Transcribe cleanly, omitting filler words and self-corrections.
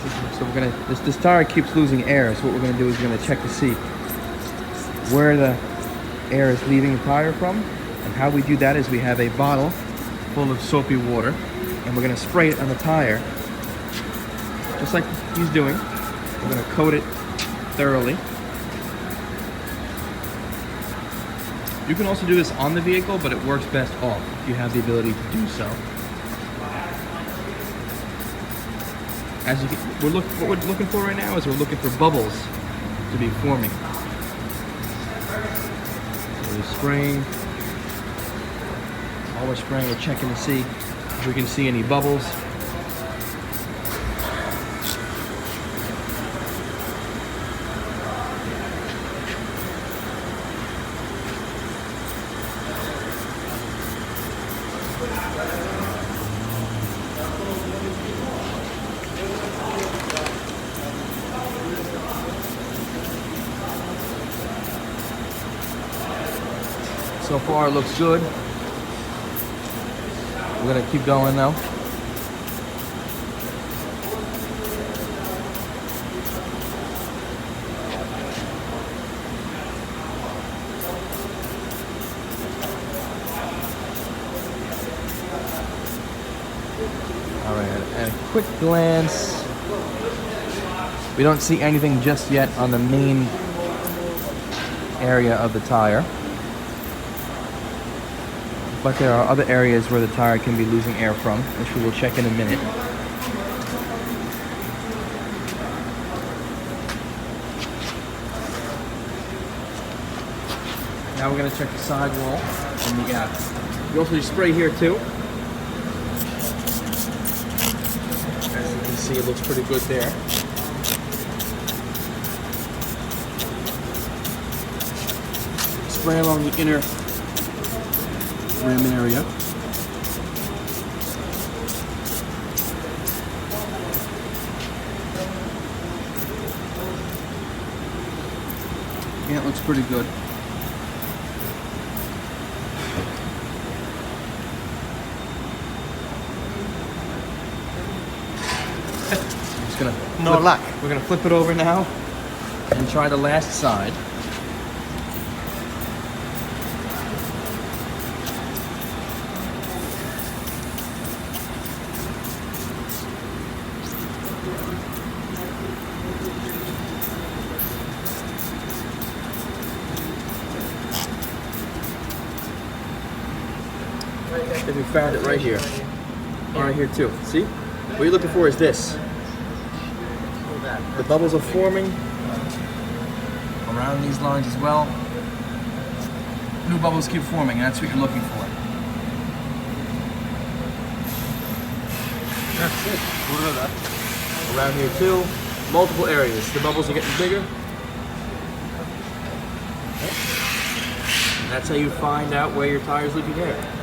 So we're gonna, this tire keeps losing air, so what we're gonna do is we're gonna check to see where the air is leaving the tire from. And how we do that is we have a bottle full of soapy water, and we're gonna spray it on the tire, just like he's doing. We're gonna coat it thoroughly. You can also do this on the vehicle, but it works best off if you have the ability to do so. As you can, what we're looking for right now is we're looking for bubbles to be forming. So we're spraying. While we're spraying, we're checking to see if we can see any bubbles. So far it looks good. We're gonna keep going though. All right, at a quick glance, we don't see anything just yet on the main area of the tire. But there are other areas where the tire can be losing air from, which we will check in a minute. Now we're going to check the sidewall and the gap. We also spray here too. As you can see, it looks pretty good there. Spray along the inner rim area. Yeah, it looks pretty good. I'm just gonna No luck. We're gonna flip it over now and try the last side. And we found it right here. Right here too. See? What you're looking for is this. The bubbles are forming around these lines as well. New bubbles keep forming, and that's what you're looking for. That's it. What are that? Around here too. Multiple areas. The bubbles are getting bigger. And that's how you find out where your tire's leaking air.